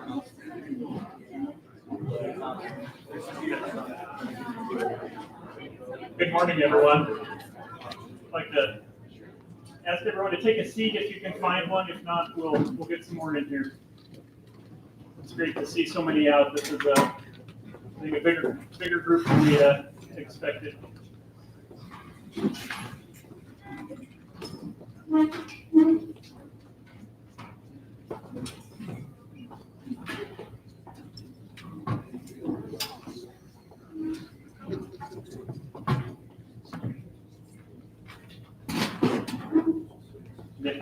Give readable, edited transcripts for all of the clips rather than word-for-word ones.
Good morning, everyone. I'd like to ask everyone to take a seat if you can find one. If not, we'll get some more in here. It's great to see so many out. This is I think a bigger group than we expected.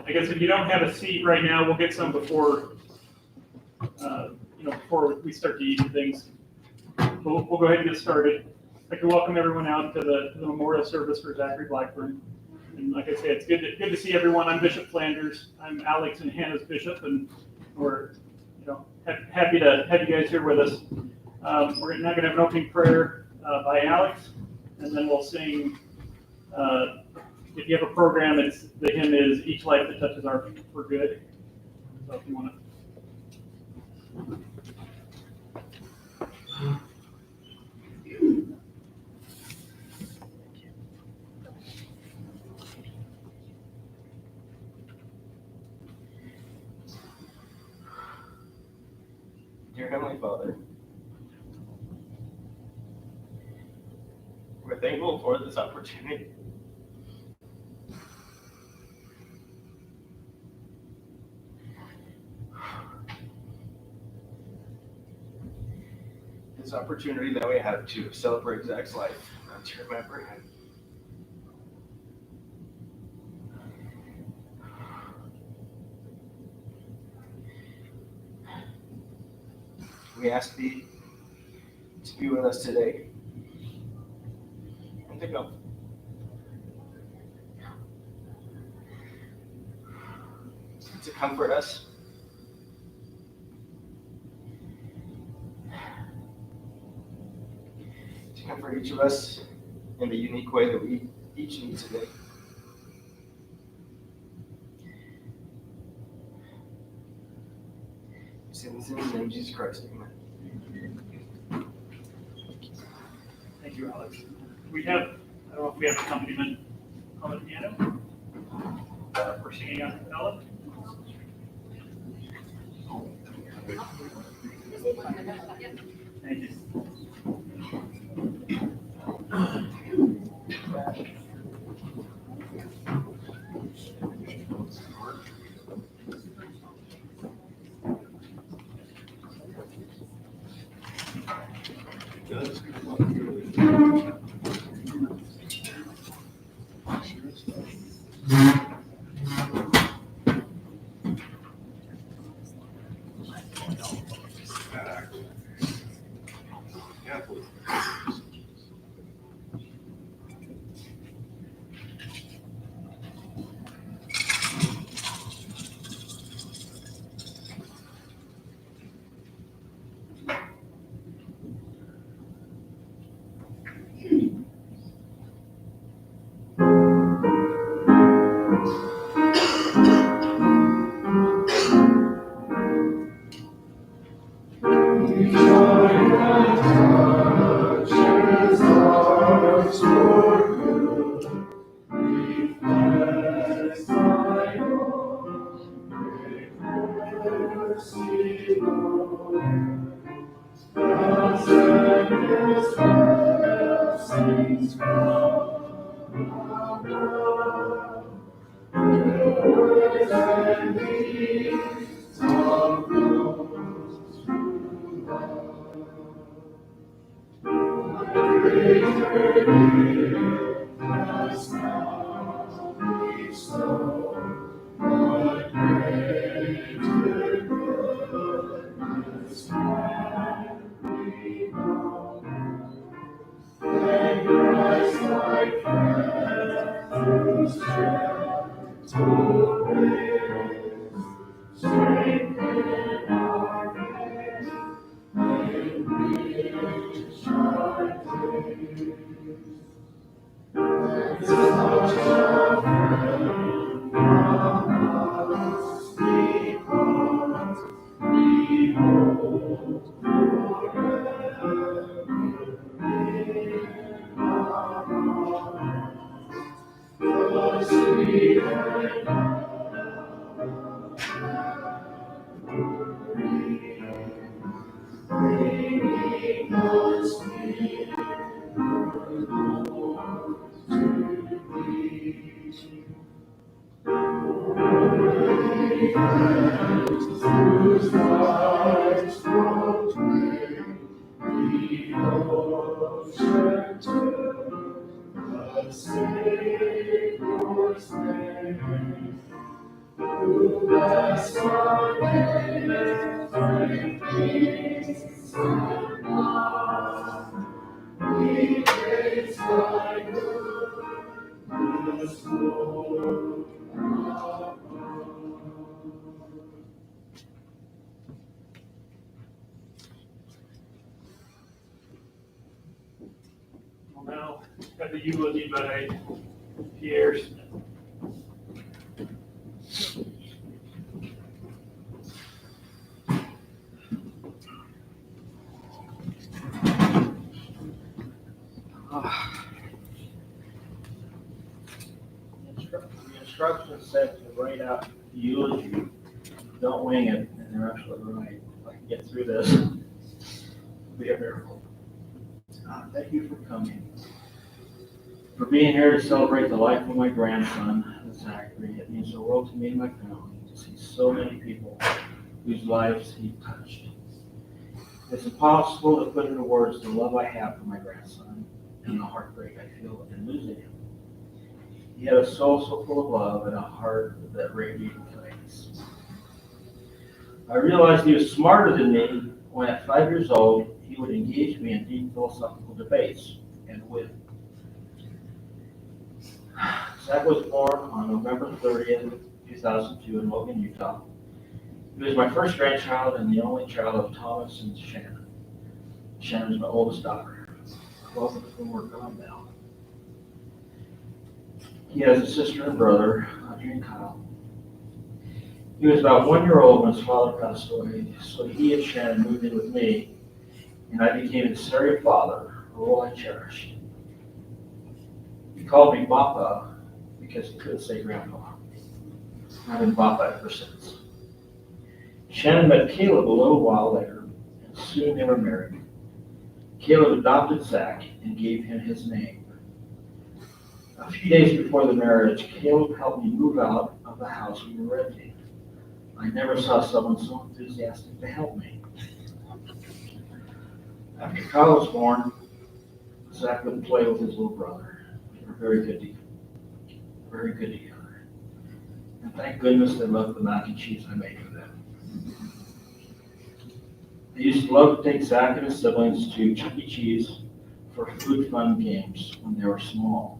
I guess if you don't have a seat right now, we'll get some before before we start to eat things. We'll go ahead and get started. I'd like to welcome everyone out to the memorial service for Zachery Blackburn. And like I said, it's good to see everyone. I'm Bishop Flanders. I'm Alex and Hannah's bishop, and we're happy to have you guys here with us. We're now going to have an opening prayer by Alex, and then we'll sing. If you have a program, the hymn is "Each Life That Touches Our for Good." So if you want to. Dear Heavenly Father, we're thankful for this opportunity. This opportunity that we have to celebrate Zach's life and to remember him. We ask Thee to be with us today and to go. To comfort us. To comfort each of us in the unique way that we each need today. In the name of Jesus Christ, amen. Thank you, Alex. I don't know if we have accompaniment on the piano. We're singing a cappella. Thank you. Whose lives proclaim the ocean to the Savior's name. Through the stormy peace and love, we praise thy goodness, Lord above. Well, now, got the eulogy by Pierre Smith. The instructions said to write out the eulogy. Don't wing it, and they're actually right. If I can get through this, it'll be a miracle. Thank you for coming, for being here to celebrate the life of my grandson, Zachery. It means the world to me and my family to see so many people whose lives he touched. It's impossible to put into words the love I have for my grandson and the heartbreak I feel in losing him. He had a soul so full of love and a heart that radiated kindness. I realized he was smarter than me when at 5 years old, he would engage me in deep philosophical debates and win. Zach was born on November 30th, 2002 in Logan, Utah. He was my first grandchild and the only child of Thomas and Shannon. Shannon is my oldest daughter, both of whom are gone now. He has a sister and brother, Audrey and Kyle. He was about 1 year old when his father passed away, so he and Shannon moved in with me, and I became his surrogate father, a role I cherished. He called me Papa because he couldn't say Grandpa. I've been Papa ever since. Shannon met Caleb a little while later, and soon they were married. Caleb adopted Zach and gave him his name. A few days before the marriage, Caleb helped me move out of the house we were renting. I never saw someone so enthusiastic to help me. After Kyle was born, Zach would play with his little brother. They were very good together. And thank goodness they loved the mac and cheese I made for them. They used to love to take Zach and his siblings to Chuck E. Cheese for food fun games when they were small.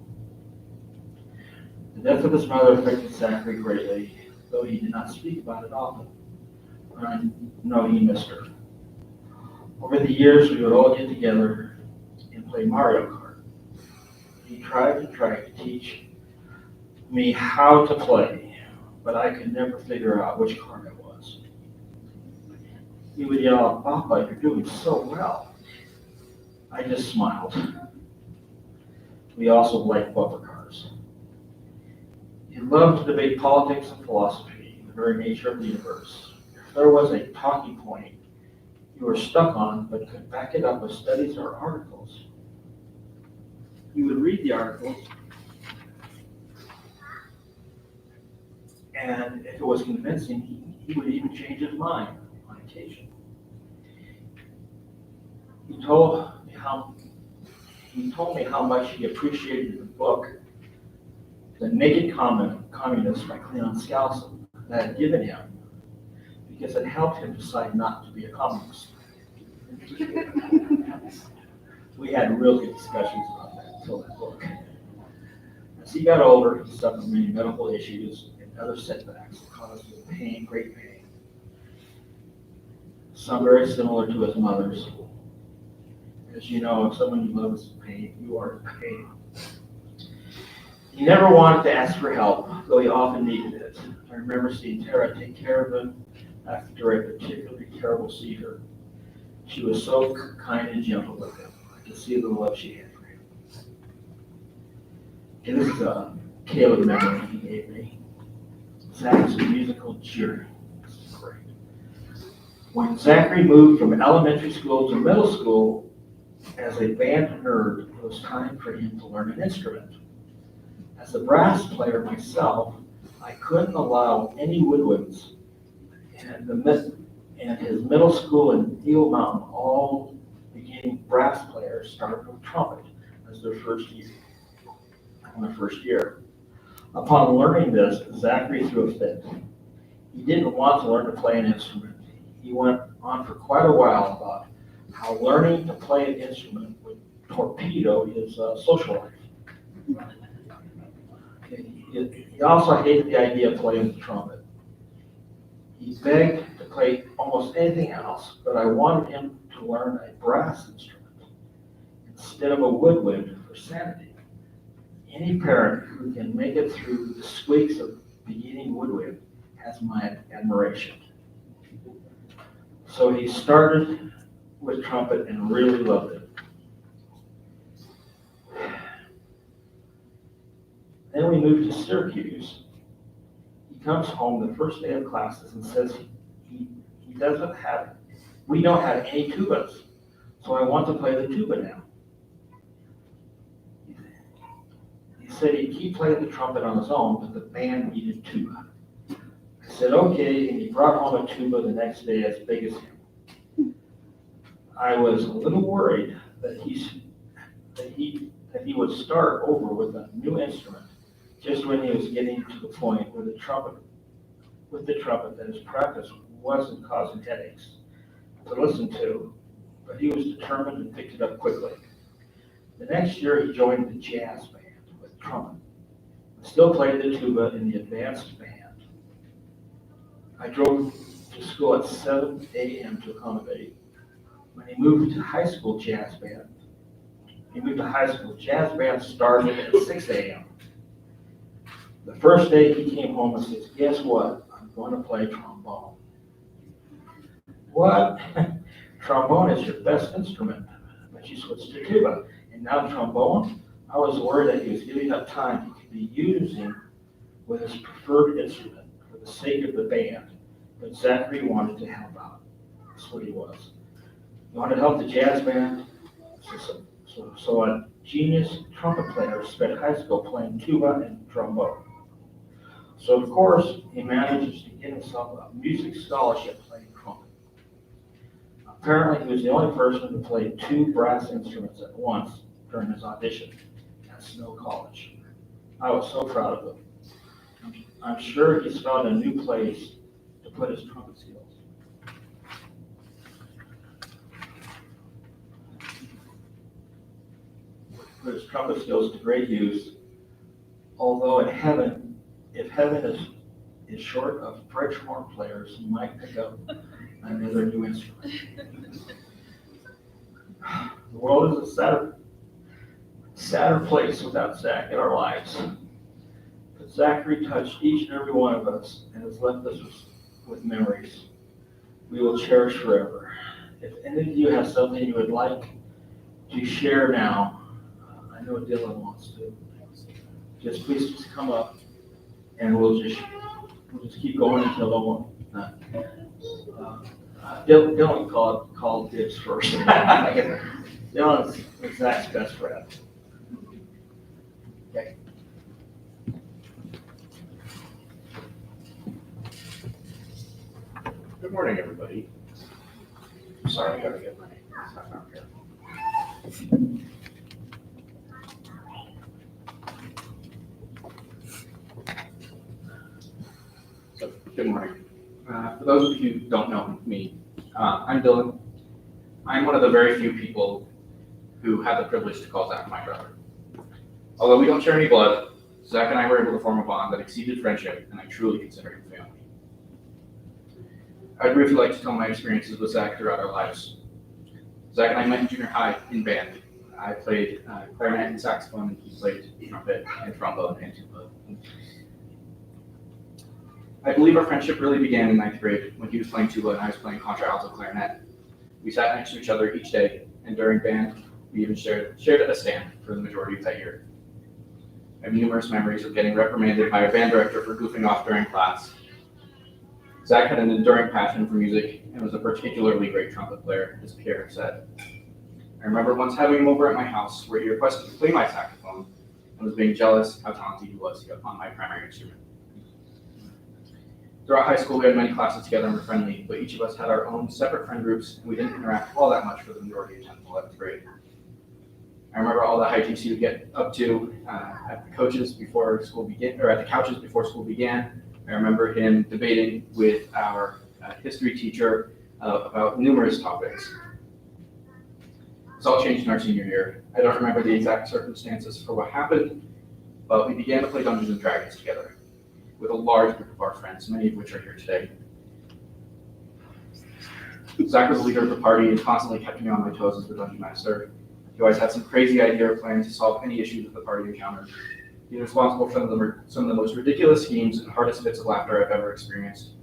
The death of his mother affected Zachery greatly, though he did not speak about it often. I know he missed her. Over the years, we would all get together and play Mario Kart. He tried to teach me how to play, but I could never figure out which card it was. He would yell out, "Papa, you're doing so well." I just smiled. We also liked bumper cars. He loved to debate politics and philosophy, the very nature of the universe. If there was a talking point you were stuck on but could back it up with studies or articles, he would read the articles, and if it was convincing, he would even change his mind on occasion. He told me how much he appreciated the book, The Naked Communist by Cleon Skousen, that I had given him, because it helped him decide not to be a communist. We had real good discussions about that until that book. As he got older, he suffered many medical issues and other setbacks that caused him pain, great pain. Some very similar to his mother's. As you know, if someone you love is in pain, you are in pain. He never wanted to ask for help, though he often needed it. I remember seeing Tara take care of him after a particularly terrible seizure. She was so kind and gentle with him. I could see the love she had for him. And this is a Caleb memory he gave me. Zach's musical journey. This is great. When Zachery moved from elementary school to middle school, as a band nerd, it was time for him to learn an instrument. As a brass player myself, I couldn't allow any woodwinds and his middle school in Eagle Mountain, all beginning brass players started with trumpet as their first year. Upon learning this, Zachery threw a fit. He didn't want to learn to play an instrument. He went on for quite a while about how learning to play an instrument would torpedo his social life. He also hated the idea of playing the trumpet. He begged to play almost anything else, but I wanted him to learn a brass instrument instead of a woodwind for sanity. Any parent who can make it through the squeaks of beginning woodwind has my admiration. So he started with trumpet and really loved it. Then we moved to Syracuse. He comes home the first day of classes and says we don't have any tubas, so I want to play the tuba now. He said he'd keep playing the trumpet on his own, but the band needed tuba. I said, okay, and he brought home a tuba the next day as big as him. I was a little worried that he would start over with a new instrument just when he was getting to the point with the trumpet that his practice wasn't causing headaches to listen to, but he was determined and picked it up quickly. The next year he joined the jazz band with trumpet. I still played the tuba in the advanced band. I drove to school at 7 a.m. to accommodate. When he moved to high school, jazz band started at 6 a.m. The first day he came home and says, guess what? I'm going to play trombone. What? Trombone is your best instrument. But you switched to tuba. And now trombone? I was worried that he was giving up time he could be using with his preferred instrument for the sake of the band. But Zachery wanted to help out. That's what he was. He wanted to help the jazz band. So a genius trumpet player spent high school playing tuba and trombone. So of course, he manages to get himself a music scholarship playing trumpet. Apparently, he was the only person to play 2 brass instruments at once during his audition at Snow College. I was so proud of him. I'm sure he's found a new place to put his trumpet skills. Put his trumpet skills to great use, although if heaven is short of French horn players, he might pick up another new instrument. The world is a sadder place without Zach in our lives. But Zachery touched each and every one of us and has left us with memories we will cherish forever. If any of you have something you would like to share now, I know Dylan wants to. Please come up, and we'll just keep going until no one. Dylan called dibs first. Dylan is Zach's best friend. Okay. Good morning, everybody. Sorry, I gotta get my stuff out here. So, good morning. For those of you who don't know me, I'm Dylan. I'm one of the very few people who had the privilege to call Zach my brother. Although we don't share any blood, Zach and I were able to form a bond that exceeded friendship, and I truly consider him family. I'd briefly like to tell my experiences with Zach throughout our lives. Zach and I met in junior high in band. I played clarinet and saxophone, and he played trumpet and trombone and tuba. I believe our friendship really began in 9th grade when he was playing tuba and I was playing contralto clarinet. We sat next to each other each day, and during band, we even shared a stand for the majority of that year. I have numerous memories of getting reprimanded by our band director for goofing off during class. Zach had an enduring passion for music and was a particularly great trumpet player, as Pierre said. I remember once having him over at my house where he requested to play my saxophone and was being jealous how talented he was on my primary instrument. Throughout high school, we had many classes together and were friendly, but each of us had our own separate friend groups, and we didn't interact all that much for the majority of 10th and 11th grade. I remember all the hijinks he would get up to at the couches before school began, or at the couches before school began. I remember him debating with our history teacher about numerous topics. This all changed in our senior year. I don't remember the exact circumstances for what happened, but we began to play Dungeons and Dragons together with a large group of our friends, many of which are here today. Zach was the leader of the party and constantly kept me on my toes as the dungeon master. He always had some crazy idea or plan to solve any issues that the party encountered. He was responsible for some of the most ridiculous schemes and hardest fits of laughter I've ever experienced.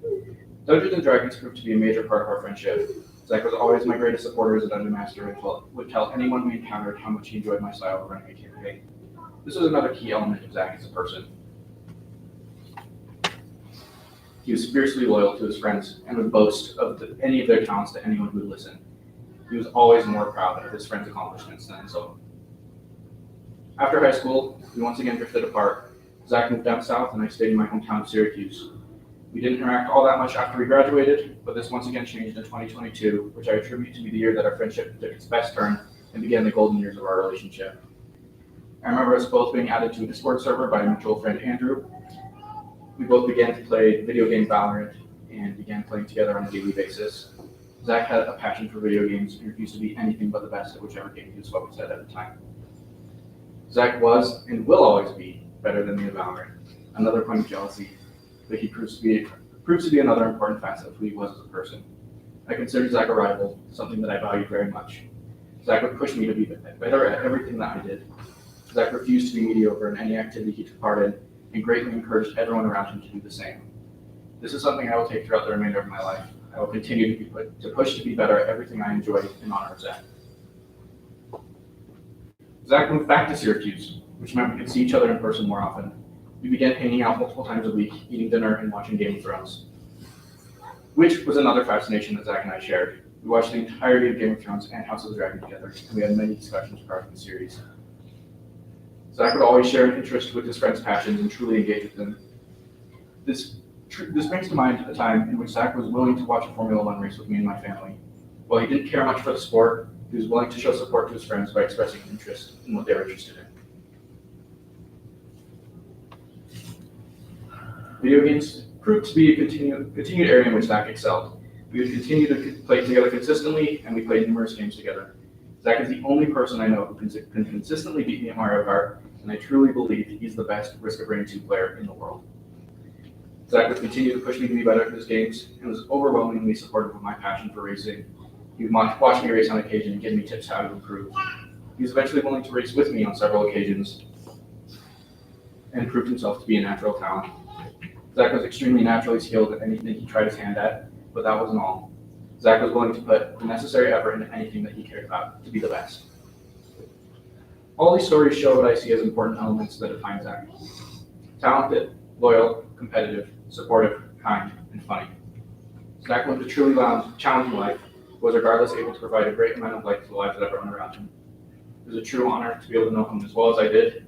Dungeons and Dragons proved to be a major part of our friendship. Zach was always my greatest supporter as a dungeon master and would tell anyone we encountered how much he enjoyed my style of running a campaign. This was another key element of Zach as a person. He was fiercely loyal to his friends and would boast of any of their talents to anyone who would listen. He was always more proud of his friends' accomplishments than his own. After high school, we once again drifted apart. Zach moved down south and I stayed in my hometown of Syracuse. We didn't interact all that much after we graduated, but this once again changed in 2022, which I attribute to be the year that our friendship took its best turn and began the golden years of our relationship. I remember us both being added to a Discord server by a mutual friend, Andrew. We both began to play video game Valorant and began playing together on a daily basis. Zach had a passion for video games and refused to be anything but the best at whichever game he was focused at the time. Zach was and will always be better than me at Valorant, another point of jealousy, but he proves to be another important facet of who he was as a person. I considered Zach a rival, something that I valued very much. Zach would push me to be better at everything that I did. Zach refused to be mediocre in any activity he took part in, and greatly encouraged everyone around him to do the same. This is something I will take throughout the remainder of my life. I will continue to push to be better at everything I enjoy in honor of Zach. Zach moved back to Syracuse, which meant we could see each other in person more often. We began hanging out multiple times a week, eating dinner and watching Game of Thrones, which was another fascination that Zach and I shared. We watched the entirety of Game of Thrones and House of the Dragon together, and we had many discussions regarding the series. Zach would always share an interest with his friends' passions and truly engage with them. This brings to mind a time in which Zach was willing to watch a Formula One race with me and my family. While he didn't care much for the sport, he was willing to show support to his friends by expressing interest in what they were interested in. Video games proved to be a continued area in which Zach excelled. We would continue to play together consistently, and we played numerous games together. Zach is the only person I know who can consistently beat me at Mario Kart, and I truly believe he's the best Risk of Rain 2 player in the world. Zach would continue to push me to be better at his games, and was overwhelmingly supportive of my passion for racing. He would watch me race on occasion and give me tips how to improve. He was eventually willing to race with me on several occasions, and proved himself to be a natural talent. Zach was extremely naturally skilled at anything he tried his hand at, but that wasn't all. Zach was willing to put the necessary effort into anything that he cared about to be the best. All these stories show what I see as important elements that define Zach. Talented, loyal, competitive, supportive, kind, and funny. Zach lived a truly challenging life, was regardless able to provide a great amount of light to the lives of everyone around him. It was a true honor to be able to know him as well as I did,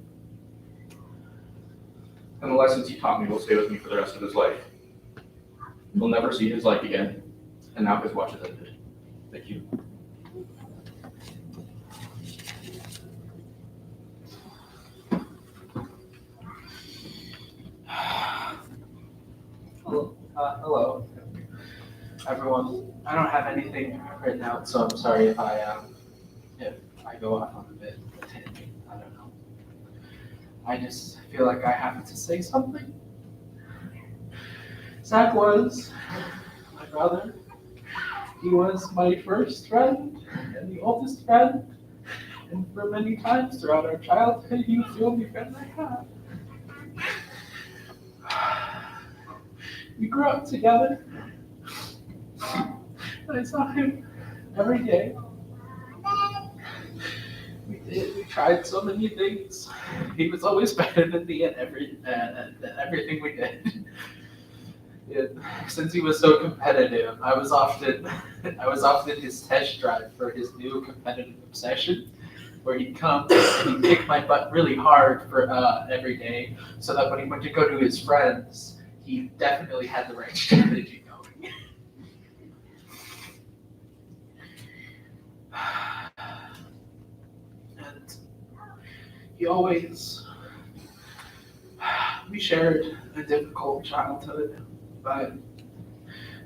and the lessons he taught me will stay with me for the rest of his life. We'll never see his like again, and now his watch is ended. Thank you. Hello, everyone. I don't have anything written out, so I'm sorry if I go off on a bit of a tangent. I don't know. I just feel like I have to say something. Zach was my brother. He was my first friend and the oldest friend. And for many times throughout our childhood, he was the only friend I had. We grew up together. I saw him every day. We tried so many things. He was always better than me at everything we did. Since he was so competitive, I was often his test drive for his new competitive obsession, where he'd come and he'd kick my butt really hard for every day, so that when he went to go to his friends, he definitely had the right strategy going. And he always, we shared a difficult childhood, but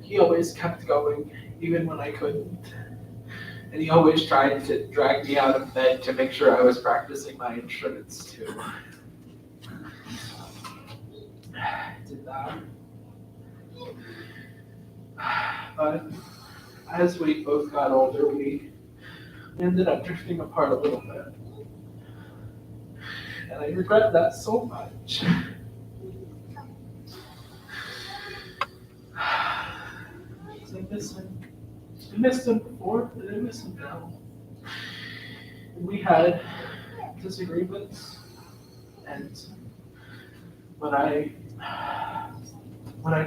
he always kept going, even when I couldn't. And he always tried to drag me out of bed to make sure I was practicing my instruments too. Did that. But as we both got older, we ended up drifting apart a little bit. And I regret that so much. Because I miss him. I missed him before, and I miss him now. And we had disagreements, and when I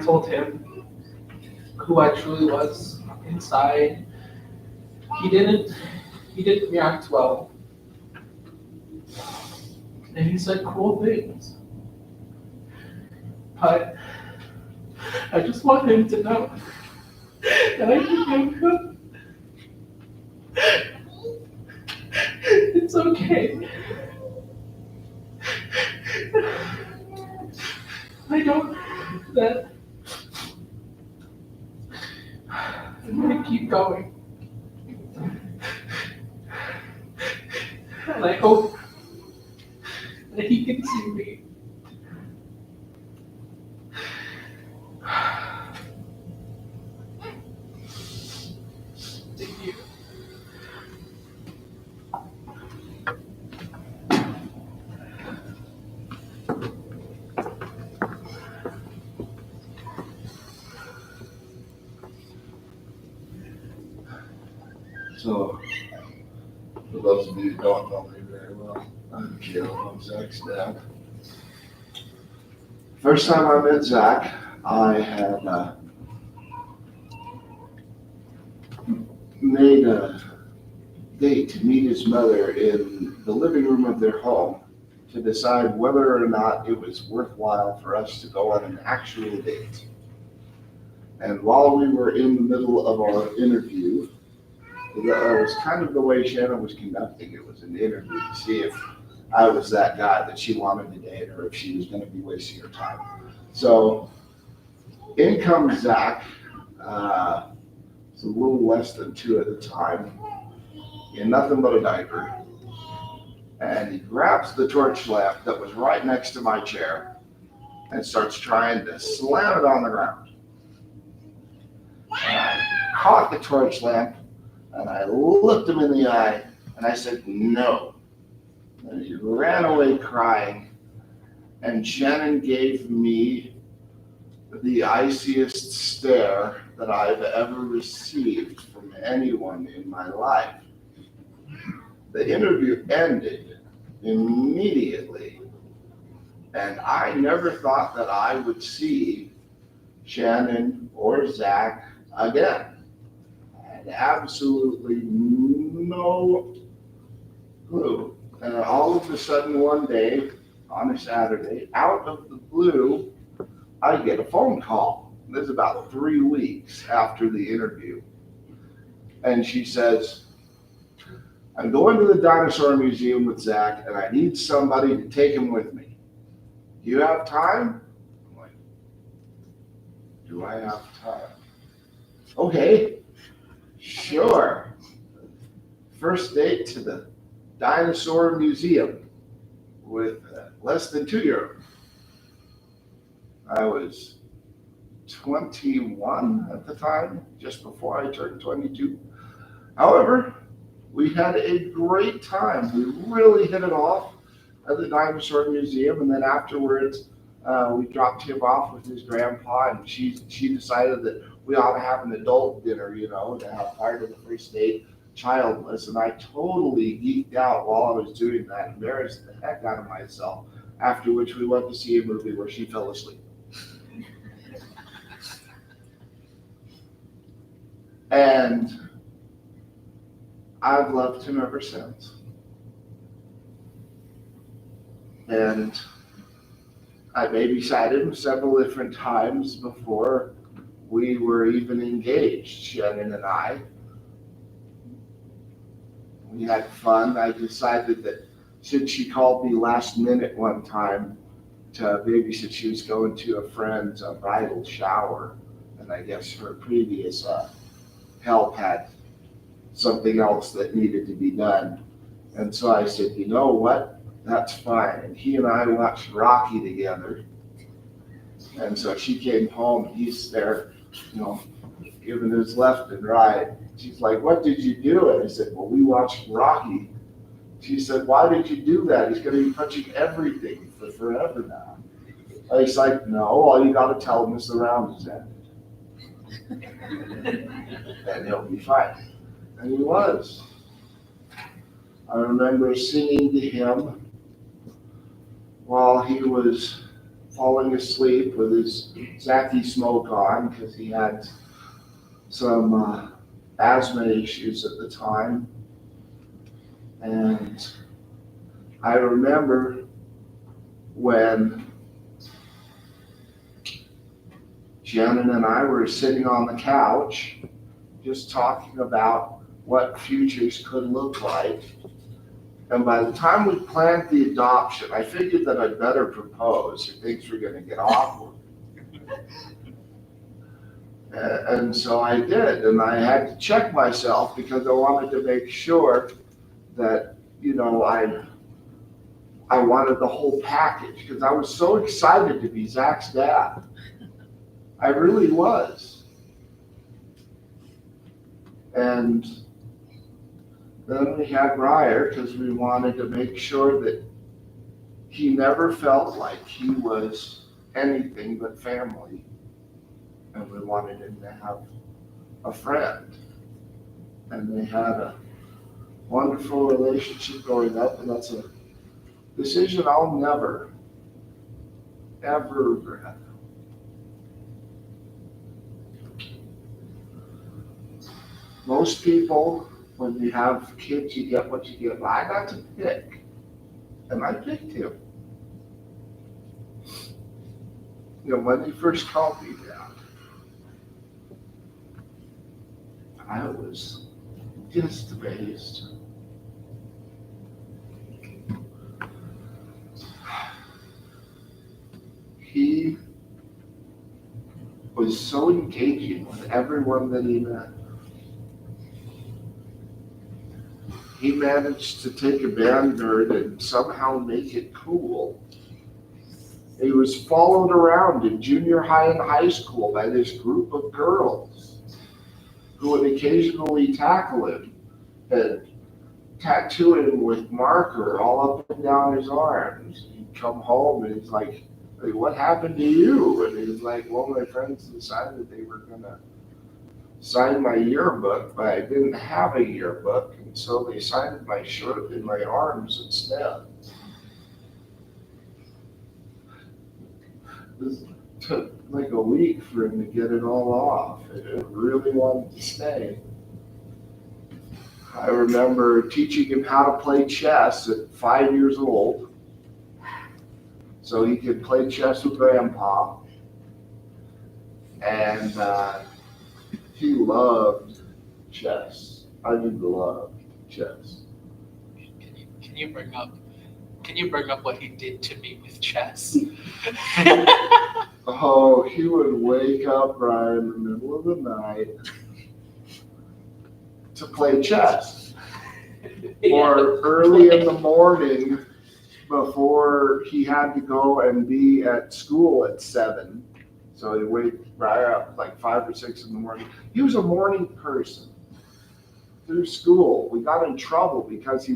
told him who I truly was inside, he didn't react well. And he said cool things. But I just want him to know that I forgive him. It's okay. I know that I'm gonna keep going. And I hope that he can see me. Thank you. So, for those of you who don't know me very well, I'm Caleb, I'm Zach's dad. First time I met Zach, I had made a date to meet his mother in the living room of their home to decide whether or not it was worthwhile for us to go on an actual date. And while we were in the middle of our interview, it was kind of the way Shannon was conducting it, was an interview to see if I was that guy that she wanted to date or if she was going to be wasting her time. So in comes Zach, it's a little less than 2 at the time, in nothing but a diaper. And he grabs the torch lamp that was right next to my chair and starts trying to slam it on the ground. And I caught the torch lamp and I looked him in the eye and I said, no. And he ran away crying. And Shannon gave me the iciest stare that I've ever received from anyone in my life. The interview ended immediately. And I never thought that I would see Shannon or Zach again. Absolutely no clue. And all of a sudden one day on a Saturday, out of the blue, I get a phone call. This is about 3 weeks after the interview. And she says, I'm going to the dinosaur museum with Zach and I need somebody to take him with me. Do you have time? I'm like, do I have time? Okay. Sure. First date to the dinosaur museum with less than 2-year-old. I was 21 at the time, just before I turned 22. However, we had a great time. We really hit it off at the dinosaur museum, and then afterwards, we dropped him off with his grandpa, and she decided that we ought to have an adult dinner, to have part of the first date childless. And I totally geeked out while I was doing that, embarrassed the heck out of myself, after which we went to see a movie where she fell asleep. And I've loved him ever since. And I babysat him several different times before we were even engaged, Shannon and I. We had fun. I decided that since she called me last minute one time to babysit, she was going to a friend's bridal shower, and I guess her previous help had something else that needed to be done. And so I said, you know what? That's fine. And he and I watched Rocky together. And so she came home and he's there, giving his left and right. She's like, what did you do? And I said, well, we watched Rocky. She said, why did you do that? He's going to be punching everything for forever now. And he's like, no, all you got to tell him is the round is ended. And he'll be fine. And he was. I remember singing to him while he was falling asleep with his Zachery smoke on because he had some asthma issues at the time. And I remember when Shannon and I were sitting on the couch just talking about what futures could look like. And by the time we planned the adoption, I figured that I'd better propose or things were going to get awkward. And so I did, and I had to check myself because I wanted to make sure that, I wanted the whole package because I was so excited to be Zach's dad. I really was. And then we had Briar because we wanted to make sure that he never felt like he was anything but family. And we wanted him to have a friend. And they had a wonderful relationship growing up, and that's a decision I'll never, ever regret. Most people, when you have kids, you get what you get. But I got to pick, and I picked him. When he first called me dad, I was just amazed. He was so engaging with everyone that he met. He managed to take a band nerd and somehow make it cool. He was followed around in junior high and high school by this group of girls who would occasionally tackle him and tattoo him with marker all up and down his arms. He'd come home and he's like, hey, what happened to you? And he's like, well, my friends decided they were gonna sign my yearbook, but I didn't have a yearbook, and so they signed my shirt and my arms instead. It took like a week for him to get it all off, and it really wanted to stay. I remember teaching him how to play chess at 5 years old, so he could play chess with Grandpa, and he loved chess. I mean, loved chess. Can you bring up what he did to me with chess? Oh, he would wake up right in the middle of the night to play chess. Or early in the morning before he had to go and be at school at 7. So he'd wake right up like 5 or 6 in the morning. He was a morning person through school. We got in trouble because he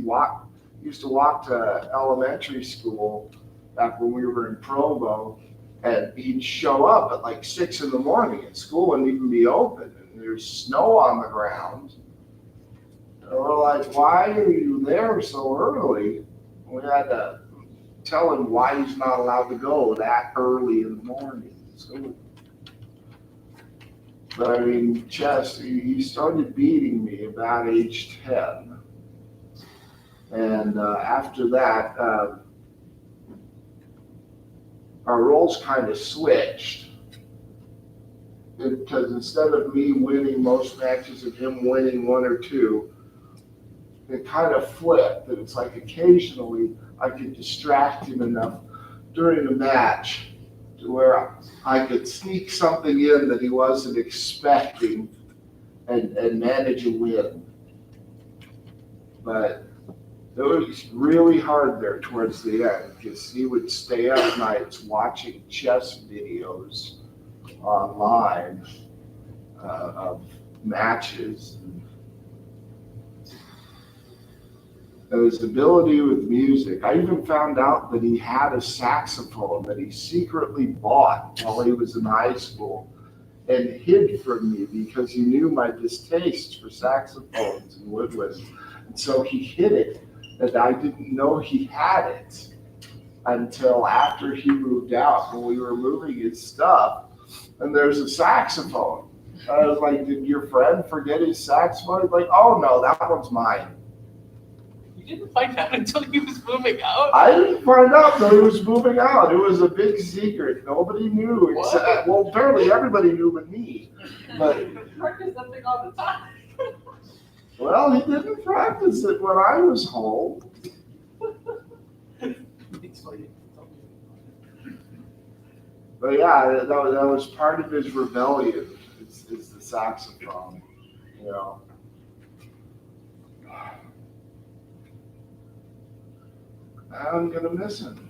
used to walk to elementary school back when we were in Provo, and he'd show up at like 6 in the morning and school wouldn't even be open, and there's snow on the ground. And we're like, why are you there so early? We had to tell him why he's not allowed to go that early in the morning. So, but I mean, chess, he started beating me about age 10. And after that, our roles kind of switched. Because instead of me winning most matches and him winning one or two, it kind of flipped. And it's like occasionally I could distract him enough during a match to where I could sneak something in that he wasn't expecting and manage a win. But it was really hard there towards the end because he would stay up nights watching chess videos online of matches. And his ability with music. I even found out that he had a saxophone that he secretly bought while he was in high school and hid from me because he knew my distaste for saxophones and woodwinds. And so he hid it, and I didn't know he had it until after he moved out when we were moving his stuff. And there's a saxophone. I was like, did your friend forget his saxophone? He's like, oh no, that one's mine. You didn't find out until he was moving out? I didn't find out that he was moving out. It was a big secret. Nobody knew except, well, apparently everybody knew but me. But You practice that thing all the time. well, he didn't practice it when I was home. Explain. But yeah, that was part of his rebellion. Is the saxophone, you know. I'm gonna miss him.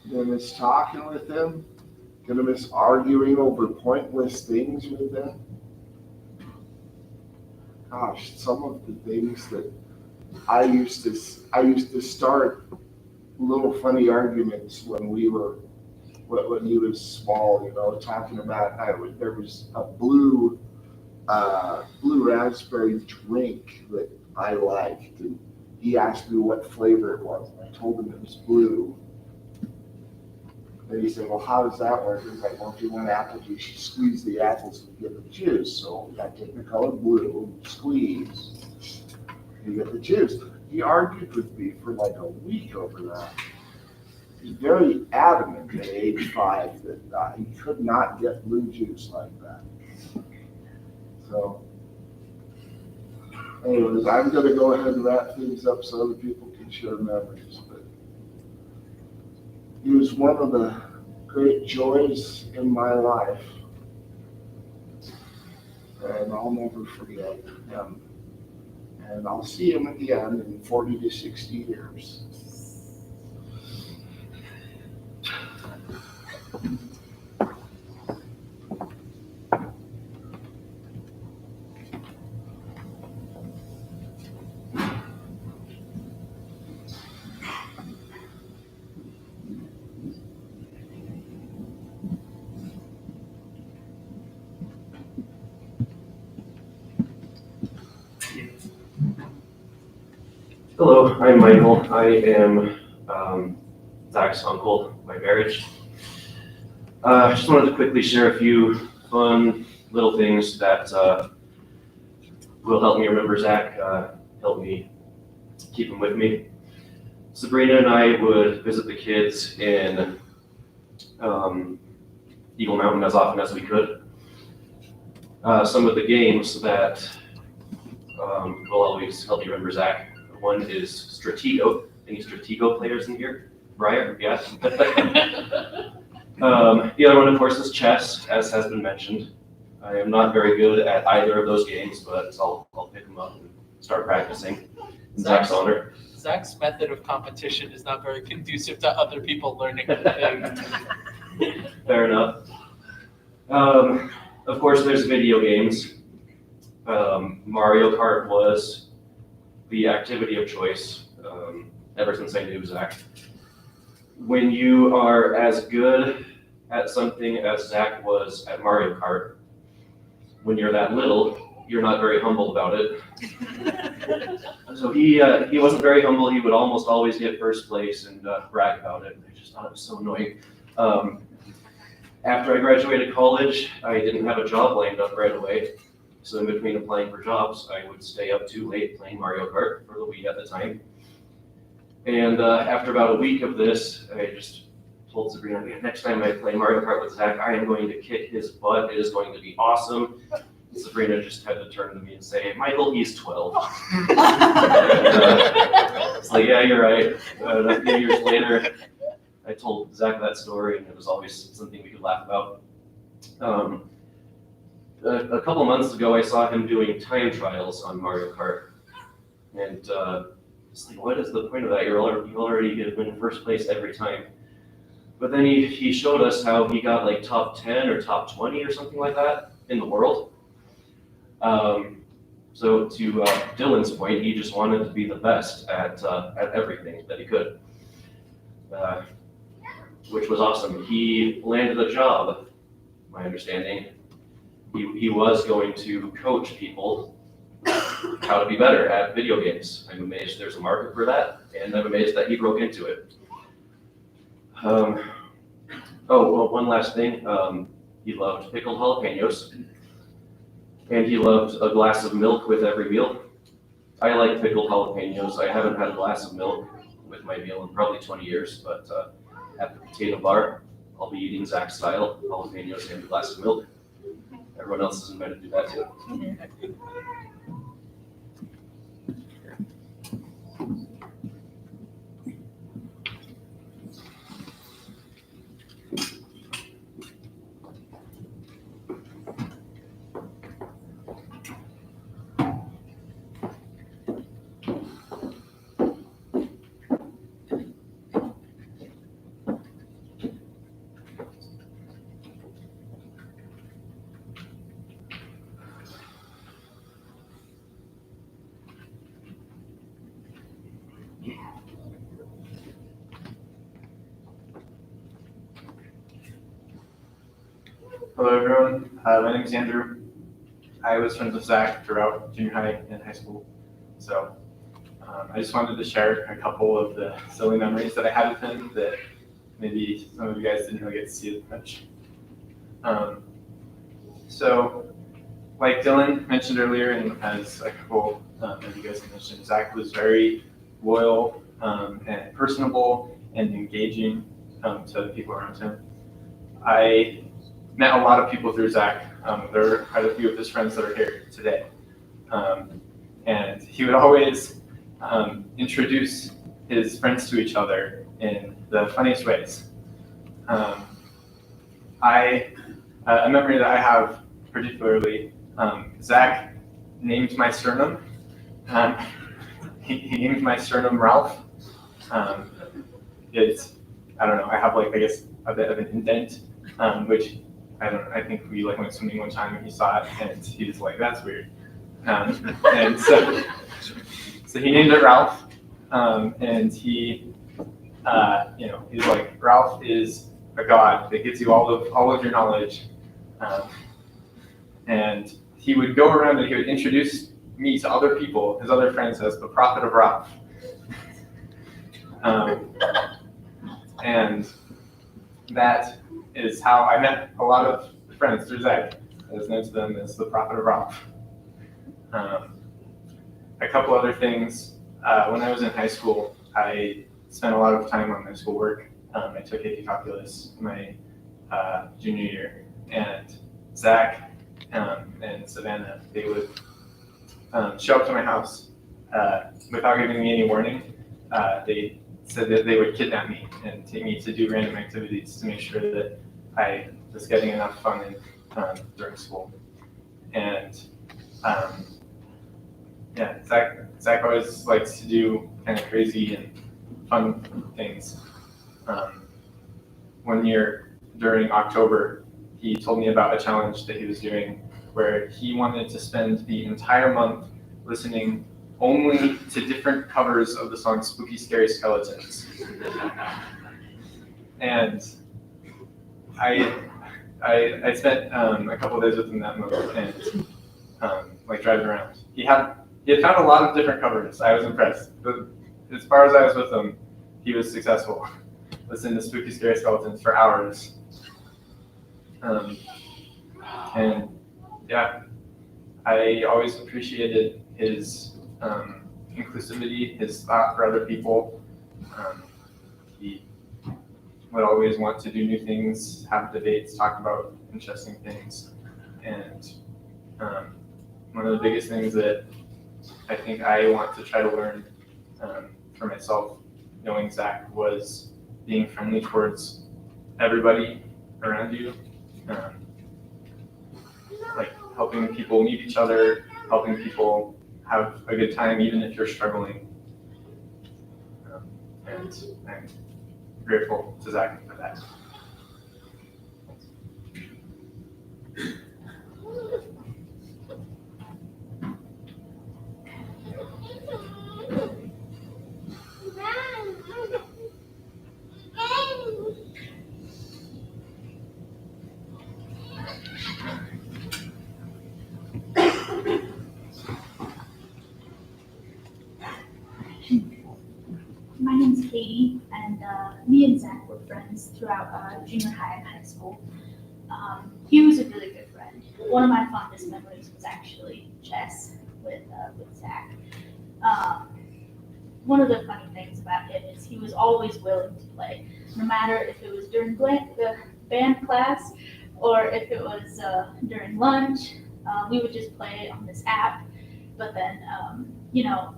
Gonna miss talking with him. Gonna miss arguing over pointless things with him. Gosh, some of the things that I used to start little funny arguments when he was small, you know, talking about there was a blue raspberry drink that I liked, and he asked me what flavor it was, and I told him it was blue. And he said, well, how does that work? He was like, well, if you want apple juice, you squeeze the apples and get the juice. So I take the color blue, squeeze, you get the juice. He argued with me for like a week over that. He's very adamant at age 5 that he could not get blue juice like that. So, anyways, I'm going to go ahead and wrap things up so other people can share memories. But he was one of the great joys in my life, and I'll never forget him. And I'll see him again in 40 to 60 years. Hello, I'm Michael. I am Zach's uncle by marriage. I just wanted to quickly share a few fun little things that will help me remember Zach, help me keep him with me. Sabrina and I would visit the kids in Eagle Mountain as often as we could. Some of the games that will always help me remember Zach. One is Stratego. Any Stratego players in here? Briar? Yeah. The other one, of course, is chess, as has been mentioned. I am not very good at either of those games, but I'll pick them up and start practicing in Zach's honor. Zach's method of competition is not very conducive to other people learning the thing. Fair enough. Of course, there's video games. Mario Kart was the activity of choice ever since I knew Zach. When you are as good at something as Zach was at Mario Kart, when you're that little, you're not very humble about it. So he wasn't very humble. He would almost always get first place and brag about it. I just thought it was so annoying. After I graduated college, I didn't have a job lined up right away. So in between applying for jobs, I would stay up too late playing Mario Kart for the Wii at the time. And after about a week of this, I just told Sabrina, next time I play Mario Kart with Zach, I am going to kick his butt. It is going to be awesome. And Sabrina just had to turn to me and say, Michael, he's 12. It's like, yeah, you're right. A few years later, I told Zach that story, and it was always something we could laugh about. A couple months ago, I saw him doing time trials on Mario Kart. And it's like, what is the point of that? You already have been first place every time. But then he showed us how he got like top 10 or top 20 or something like that in the world. So to Dylan's point, he just wanted to be the best at everything that he could, which was awesome. He landed a job, my understanding. He was going to coach people how to be better at video games. I'm amazed there's a market for that, and I'm amazed that he broke into it. Well, one last thing. He loved pickled jalapenos, and he loved a glass of milk with every meal. I like pickled jalapenos. I haven't had a glass of milk with my meal in probably 20 years, but at the potato bar, I'll be eating Zach style, jalapenos and a glass of milk. Everyone else is invited to do that too. Hello everyone, my name is Andrew. I was friends with Zach throughout junior high and high school. So I just wanted to share a couple of the silly memories that I had with him that maybe some of you guys didn't really get to see as much. So like Dylan mentioned earlier, and as a couple of you guys have mentioned, Zach was very loyal and personable and engaging to the people around him. I met a lot of people through Zach. There are quite a few of his friends that are here today. And he would always introduce his friends to each other in the funniest ways. A memory that I have particularly, Zach named my sternum. He named my sternum Ralph. I don't know, I have like, I guess, a bit of an indent, which I think we like went swimming one time and he saw it and he was like, that's weird. And so he named it Ralph. And he, he's like, Ralph is a god that gives you all of your knowledge. And he would go around and he would introduce me to other people, his other friends, as the prophet of Ralph. And that is how I met a lot of friends through Zach. I was known to them as the prophet of Ralph. A couple other things. When I was in high school, I spent a lot of time on my schoolwork. I took AP Calculus my junior year, and Zach and Savannah, they would show up to my house without giving me any warning. They said that they would kidnap me and take me to do random activities to make sure that I was getting enough fun in during school. And Zach always likes to do kind of crazy and fun things. One year during October, he told me about a challenge that he was doing where he wanted to spend the entire month listening only to different covers of the song Spooky Scary Skeletons. And I spent a couple of days with him that month and driving around. He had found a lot of different covers. I was impressed. But as far as I was with him, he was successful. Listening to Spooky Scary Skeletons for hours. And yeah, I always appreciated his inclusivity, his thought for other people. He would always want to do new things, have debates, talk about interesting things. And one of the biggest things that I think I want to try to learn for myself, knowing Zach, was being friendly towards everybody around you. Like helping people meet each other, helping people have a good time, even if you're struggling. And I'm grateful to Zach for that. My name's Katie, and me and Zach were friends throughout junior high and high school. He was a really good friend. One of my fondest memories was actually chess with Zach. One of the funny things about him is he was always willing to play, no matter if it was during the band class or if it was during lunch. We would just play on this app. But then,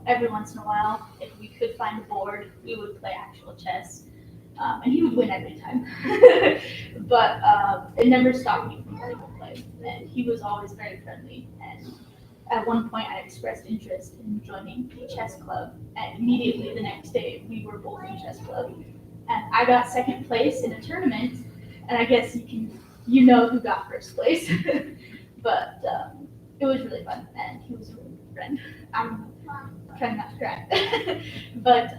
every once in a while, if we could find a board, we would play actual chess. And he would win every time. But it never stopped me from wanting to play. And he was always very friendly. And at one point, I expressed interest in joining the chess club. And immediately the next day, we were both in chess club. And I got second place in a tournament. And I guess you know who got first place. But it was really fun. And he was a really good friend. I'm trying not to cry. But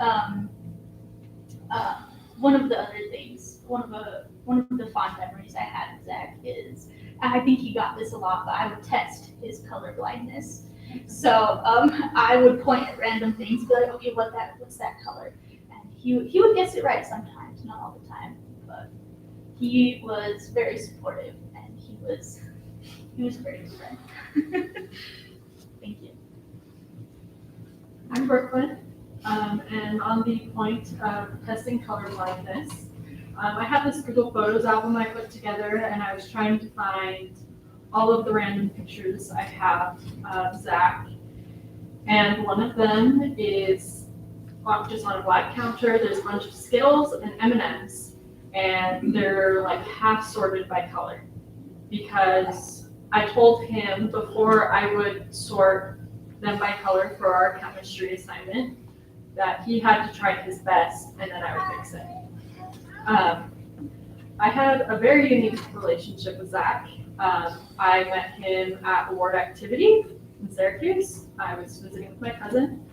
one of the other things, one of the fond memories I had with Zach is, I think he got this a lot, but I would test his color blindness. So I would point at random things, be like, okay, what's that color? And he would guess it right sometimes, not all the time, but he was very supportive, and he was a very good friend. Thank you. I'm Brooklyn, and on the point of testing color blindness, I have this Google Photos album I put together, and I was trying to find all of the random pictures I have of Zach, and one of them is just on a black counter. There's a bunch of Skittles and M&Ms, and they're like half sorted by color, because I told him before I would sort them by color for our chemistry assignment that he had to try his best, and then I would fix it. I had a very unique relationship with Zach. I met him at a ward activity in Syracuse. I was visiting with my cousin,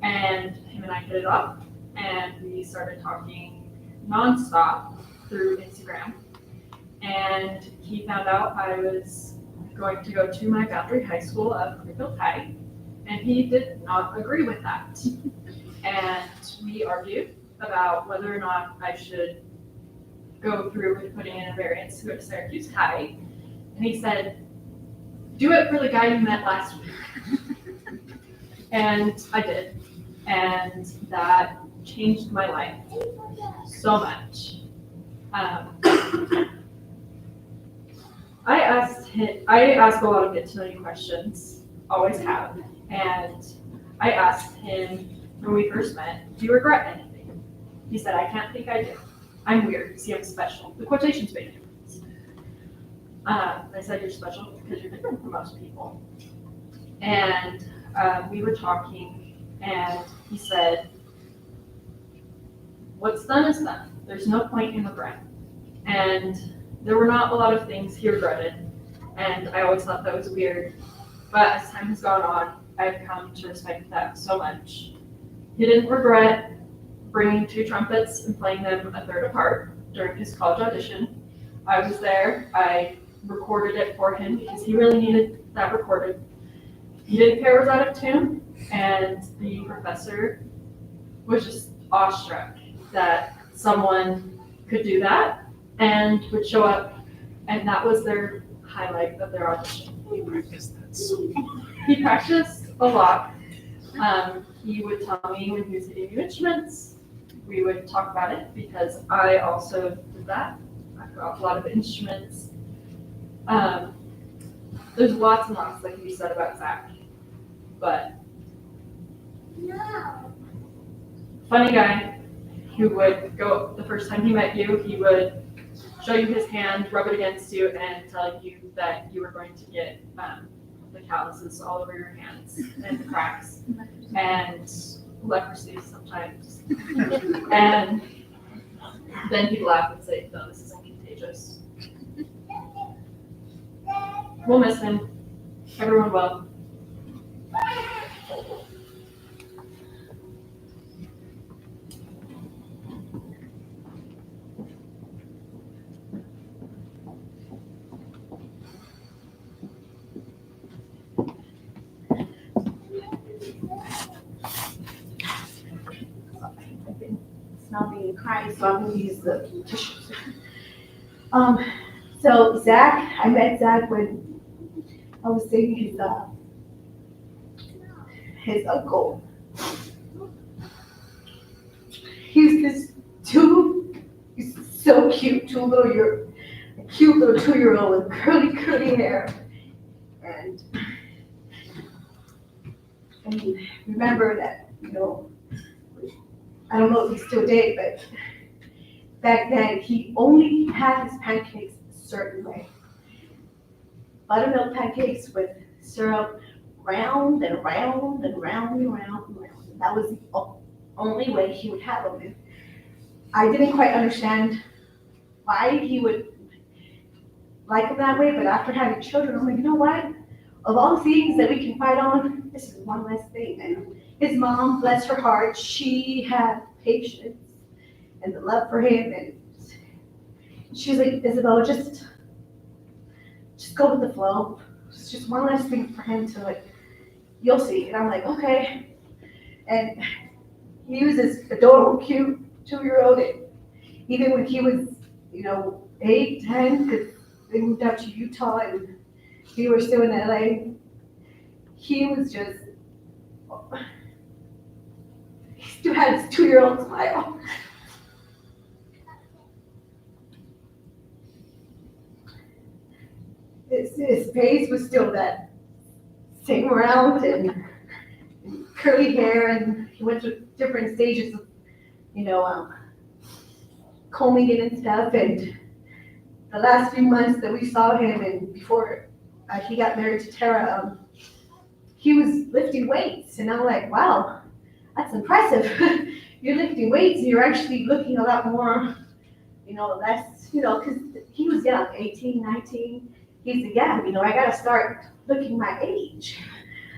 and him and I hit it off, and we started talking nonstop through Instagram. And he found out I was going to go to my Boundary High School of Clearfield High, and he did not agree with that. And we argued about whether or not I should go through with putting in a variance to go to Syracuse High. And he said, do it for the guy you met last week. And I did. And that changed my life so much. I ask a lot of get to know you questions, always have. And I asked him when we first met, do you regret anything? He said, I can't think I do. I'm weird. See, I'm special. The quotations made a difference. I said, you're special because you're different from most people. And we were talking, and he said, what's done is done. There's no point in regret. And there were not a lot of things he regretted, and I always thought that was weird. But as time has gone on, I've come to respect that so much. He didn't regret bringing 2 trumpets and playing them a third apart during his college audition. I was there. I recorded it for him because he really needed that recorded. He didn't care it was out of tune, and the professor was just awestruck that someone could do that and would show up, and that was their highlight of their audition. He practiced that so much. He practiced a lot. He would tell me when he was hitting new instruments, we would talk about it because I also did that. I've got a lot of instruments. There's lots and lots that can be said about Zach, but funny guy who would go the first time he met you, he would show you his hand, rub it against you, and tell you that you were going to get the calluses all over your hands and the cracks and leprosy sometimes. And then he'd laugh and say, "No, this isn't contagious." We'll miss him. Everyone will. Snobby and crying, so I'm gonna use the tissues. So Zach, I met Zach when I was dating his uncle. He's so cute, a cute little 2-year-old with curly hair. And remember that, I don't know if he still did, but back then he only had his pancakes a certain way. Buttermilk pancakes with syrup round and round and round and round and round. That was the only way he would have them. And I didn't quite understand why he would like them that way, but after having children, I'm like, you know what? Of all the things that we can fight on, this is one less thing. And his mom, bless her heart, she had patience and the love for him. And she was like, Isabel, just go with the flow. It's just one less thing for him to you'll see. And I'm like, okay. And he was this adorable, cute 2-year-old. And even when he was, 8, 10, because they moved out to Utah and we were still in LA, he was just, he still had his 2-year-old smile. His face was still that same round and curly hair, and he went through different stages of, combing it and stuff. And the last few months that we saw him, and before he got married to Tara, he was lifting weights, and I'm like, wow, that's impressive. You're lifting weights, and you're actually looking a lot more, less, because he was young, 18, 19. He said, yeah, I got to start looking my age.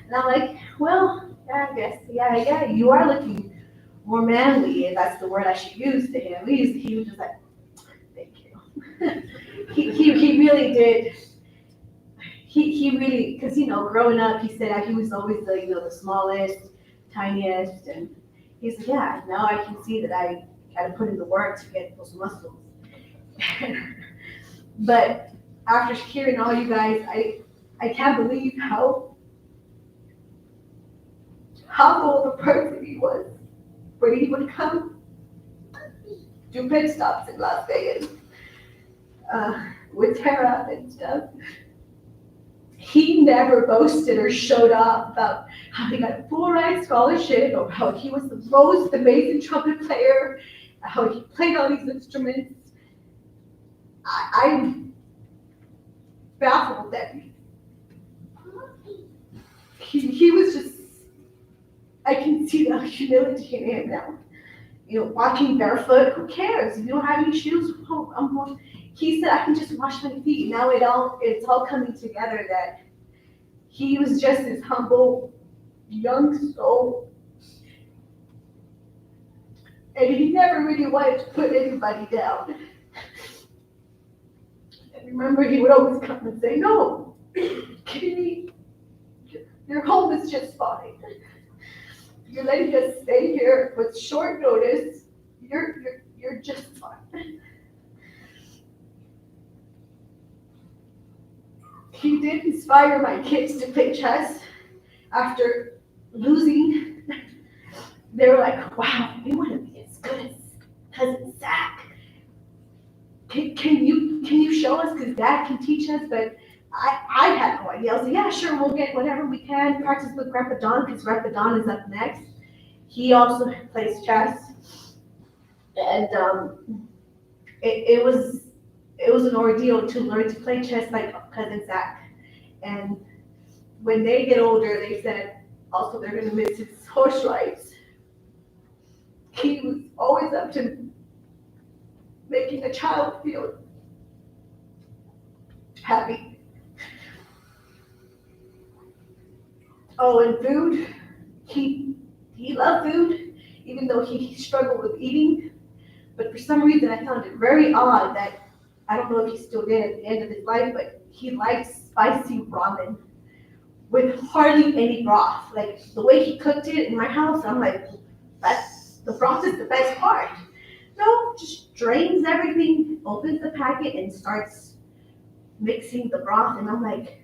And I'm like, well, yeah, I guess, yeah, you are looking more manly, and that's the word I should use to him. He was just like, thank you. he really did. He really, because, growing up, he said he was always the smallest, tiniest, and he's like, yeah, now I can see that I got to put in the work to get those muscles. But after hearing all you guys, I can't believe how full of a person he was when he would come do pit stops in Las Vegas with Tara and stuff. He never boasted or showed off about how he got a full ride scholarship or how he was the most amazing trumpet player, how he played all these instruments. I'm baffled that he was just, I can see the humility in him now. Walking barefoot, who cares? If you don't have any shoes, he said, I can just wash my feet. Now it's all coming together that he was just this humble, young soul. And he never really wanted to put anybody down. And remember, he would always come and say, no, Kitty, your home is just fine. You're letting us stay here with short notice. You're just fine. He did inspire my kids to play chess after losing. They were like, wow, we want to be as good as his dad can teach us, but I had no idea. I was like, yeah, sure, we'll get whatever we can, practice with Grandpa Don, because Grandpa Don is up next. He also plays chess. And it was an ordeal to learn to play chess like cousin Zach. And when they get older, they said also they're gonna miss his horse rides. He was always up to making a child feel happy. Oh, and food. He loved food, even though he struggled with eating. But for some reason, I found it very odd that, I don't know if he still did at the end of his life, but he liked spicy ramen with hardly any broth. Like, the way he cooked it in my house, I'm like, the broth is the best part. No, just drains everything, opens the packet, and starts mixing the broth. And I'm like,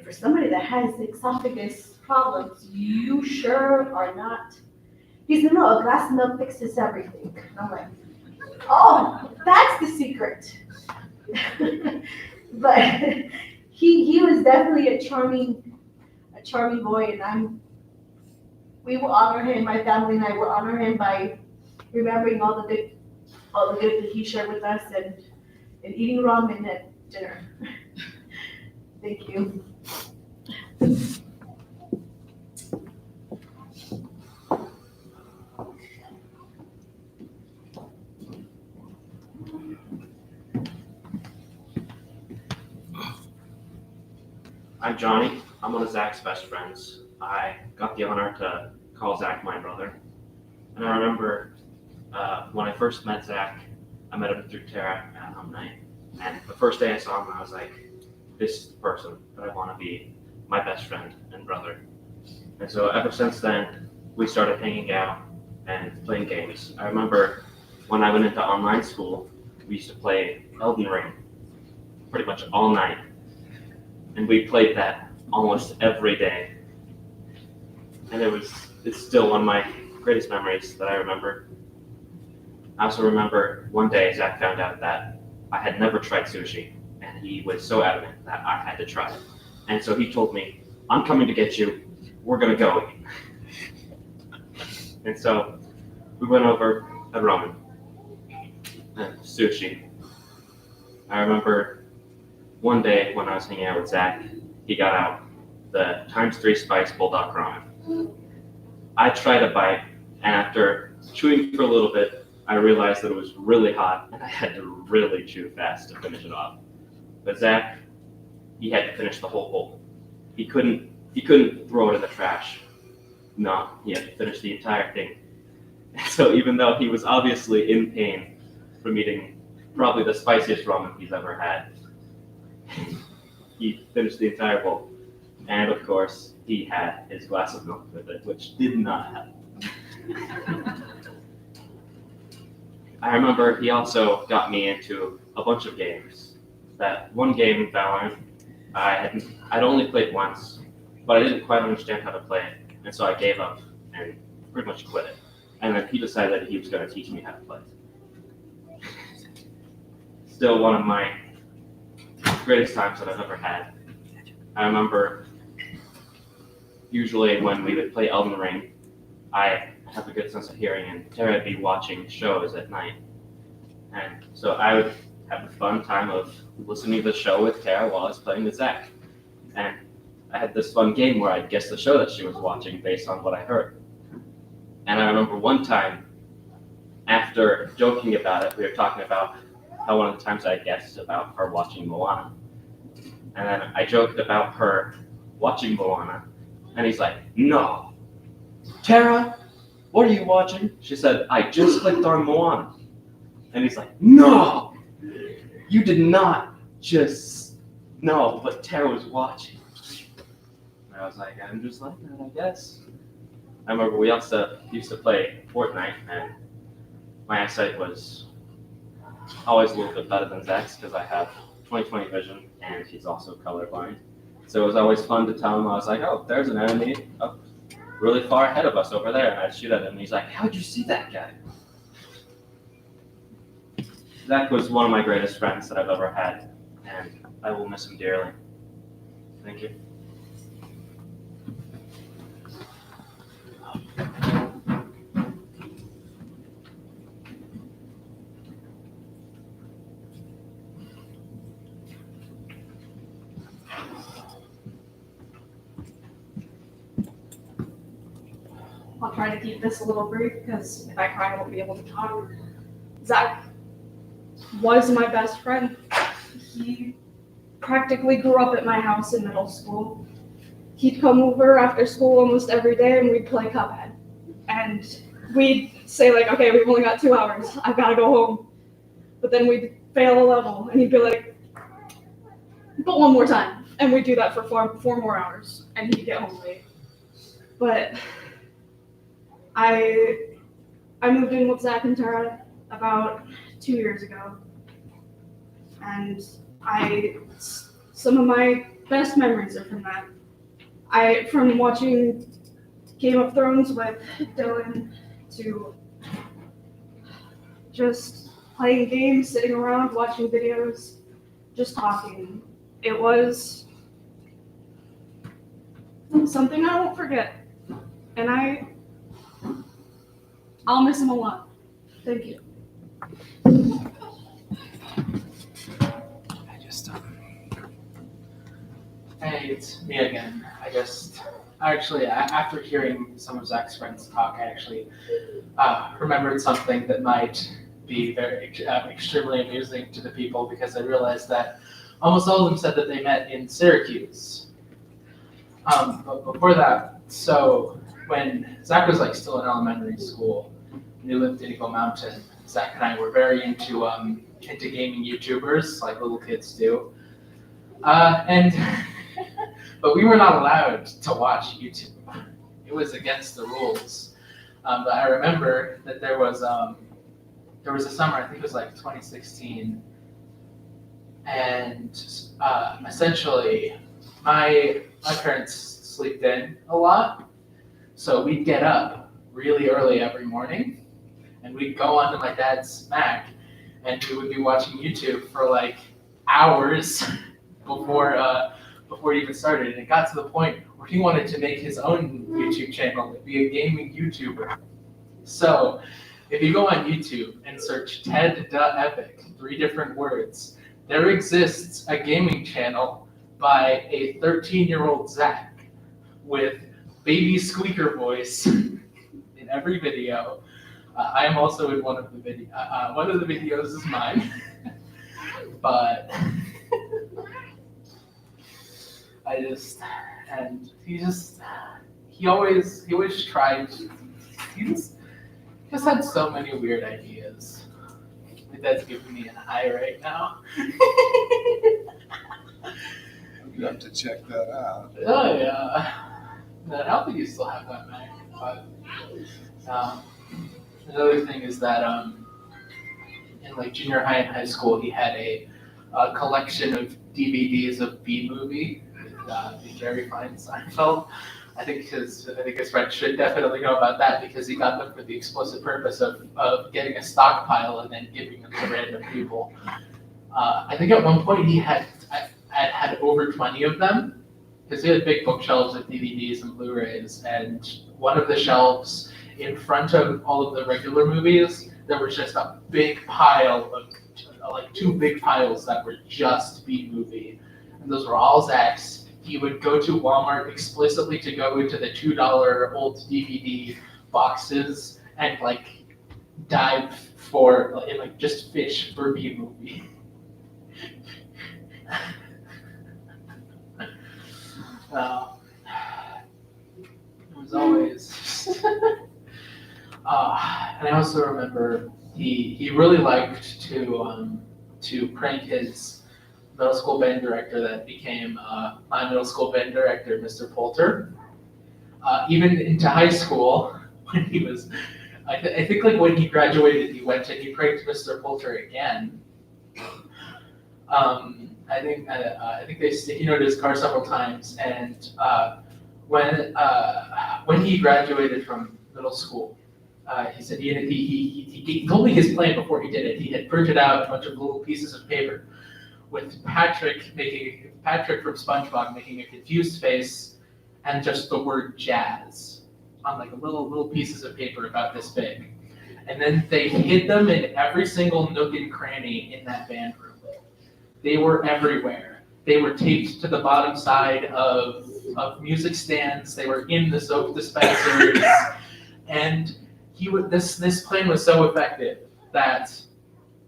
for somebody that has esophagus problems, you sure are not. He said, no, a glass of milk fixes everything. And I'm like, oh, that's the secret. But he was definitely a charming boy, and we will honor him. My family and I will honor him by remembering all the good that he shared with us, and eating ramen at dinner. Thank you. I'm Johnny. I'm one of Zach's best friends. I got the honor to call Zach my brother. And I remember when I first met Zach, I met him through Tara at home night. And the first day I saw him, I was like, this is the person that I want to be my best friend and brother. And so ever since then, we started hanging out and playing games. I remember when I went into online school, we used to play Elden Ring pretty much all night. And we played that almost every day. And it's still one of my greatest memories that I remember. I also remember one day Zach found out that I had never tried sushi, and he was so adamant that I had to try it. And so he told me, I'm coming to get you, we're gonna go eat. And so we went over at ramen and sushi. I remember one day when I was hanging out with Zach, he got out the ×3 spice bulldog ramen. I tried a bite, and after chewing for a little bit, I realized that it was really hot, and I had to really chew fast to finish it off. But Zach, he had to finish the whole bowl. He couldn't throw it in the trash. No, he had to finish the entire thing. And so even though he was obviously in pain from eating probably the spiciest ramen he's ever had, he finished the entire bowl. And of course, he had his glass of milk with it, which did not help. I remember he also got me into a bunch of games. That one game, Valorant, I'd only played once, but I didn't quite understand how to play it, and so I gave up and pretty much quit it. And then he decided that he was going to teach me how to play it. Still one of my greatest times that I've ever had. I remember usually when we would play Elden Ring, I have a good sense of hearing, and Tara would be watching shows at night. And so I would have the fun time of listening to the show with Tara while I was playing with Zach. And I had this fun game where I'd guess the show that she was watching based on what I heard. And I remember one time, after joking about it, we were talking about how one of the times I guessed about her watching Moana. And then I joked about her watching Moana, and he's like, no. Tara, what are you watching? She said, I just clicked on Moana. And he's like, no, you did not just know what Tara was watching. And I was like, I'm just like that, I guess. I remember we also used to play Fortnite, and my eyesight was always a little bit better than Zach's because I have 20/20 vision, and he's also colorblind. So it was always fun to tell him, I was like, oh, there's an enemy up really far ahead of us over there, and I'd shoot at him, and he's like, how'd you see that guy? Zach was one of my greatest friends that I've ever had, and I will miss him dearly. Thank you. I'll try to keep this a little brief because if I cry, I won't be able to talk. Zach was my best friend. He practically grew up at my house in middle school. He'd come over after school almost every day and we'd play Cuphead. And we'd say like, okay, we've only got 2 hours. I've got to go home. But then we'd fail a level and he'd be like, but one more time. And we'd do that for four more hours and he'd get home late. But I moved in with Zach and Tara about 2 years ago. And some of my best memories are from that. From watching Game of Thrones with Dylan to just playing games, sitting around, watching videos, just talking. It was something I won't forget. And I'll miss him a lot. Thank you. Hey, it's me again. After hearing some of Zach's friends talk, I actually remembered something that might be very extremely amusing to the people because I realized that almost all of them said that they met in Syracuse. But before that, so when Zach was like still in elementary school, and we lived in Eagle Mountain, Zach and I were very into gaming YouTubers like little kids do, but we were not allowed to watch YouTube. It was against the rules. But I remember that there was a summer, I think it was like 2016, and essentially my parents slept in a lot, so we'd get up really early every morning, and we'd go onto my dad's Mac, and we would be watching YouTube for like hours before it even started. And it got to the point where he wanted to make his own YouTube channel and be a gaming YouTuber. So if you go on YouTube and search TED.epic, 3 different words, there exists a gaming channel by a 13-year-old Zach with baby squeaker voice in every video. I am also in one of the videos. One of the videos is mine, but he always tried. He just had so many weird ideas. My dad's giving me an eye right now. You have to check that out. Oh yeah. I don't think you still have that Mac. But another thing is that in like junior high and high school, he had a collection of DVDs of B-Movie with Jerry Seinfeld. I think his friends should definitely know about that because he got them for the explicit purpose of getting a stockpile and then giving them to random people. I think at one point he had over 20 of them because he had big bookshelves of DVDs and Blu-rays, and one of the shelves in front of all of the regular movies, there was just a big pile of, like 2 big piles that were just B-Movie, and those were all Zach's. He would go to Walmart explicitly to go into the $2 old DVD boxes and like dive for and like just fish for B-Movie. It was always. And I also remember he really liked to prank his middle school band director that became my middle school band director, Mr. Poulter. Even into high school, when he was, I think like when he graduated, he went and he pranked Mr. Poulter again. I think they sticky noted his car several times, and when he graduated from middle school, He said he told me his plan before he did it. He had printed out a bunch of little pieces of paper with Patrick from SpongeBob making a confused face and just the word jazz on like little pieces of paper about this big. And then they hid them in every single nook and cranny in that band room. They were everywhere. They were taped to the bottom side of music stands. They were in the soap dispensers. And this plan was so effective that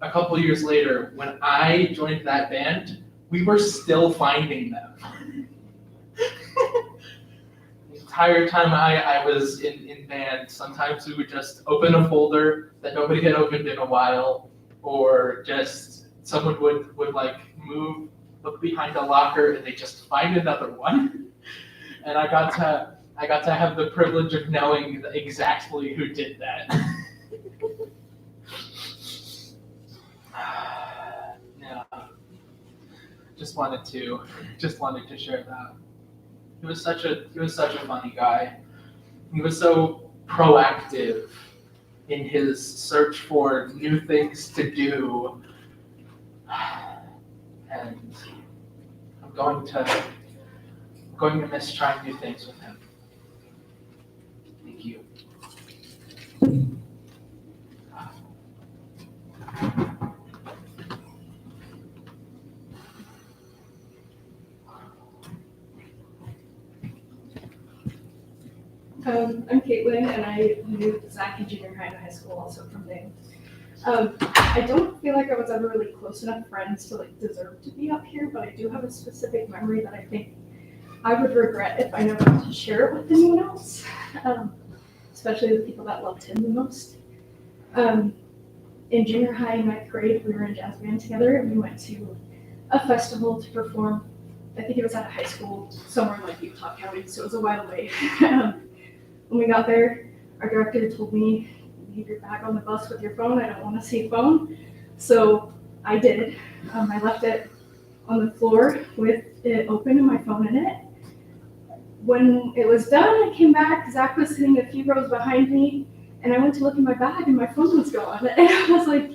a couple years later, when I joined that band, we were still finding them. The entire time I was in band, sometimes we would just open a folder that nobody had opened in a while, or just someone would like look behind a locker and they just find another one. And I got to have the privilege of knowing exactly who did that. Yeah. Just wanted to share that. He was such a funny guy. He was so proactive in his search for new things to do. And I'm going to miss trying new things with him. Thank you. I'm Caitlin, and I knew Zach in junior high and high school, also from there. I don't feel like I was ever really close enough friends to like deserve to be up here, but I do have a specific memory that I think I would regret if I never got to share it with anyone else, especially the people that loved him the most. In junior high and ninth grade, we were in jazz band together, and we went to a festival to perform. I think it was at a high school somewhere in like Utah County, so it was a while away. When we got there, our director told me, leave your bag on the bus with your phone. I don't want to see a phone. So I did. I left it on the floor with it open and my phone in it. When it was done, I came back. Zach was sitting a few rows behind me, and I went to look in my bag, and my phone was gone. And I was like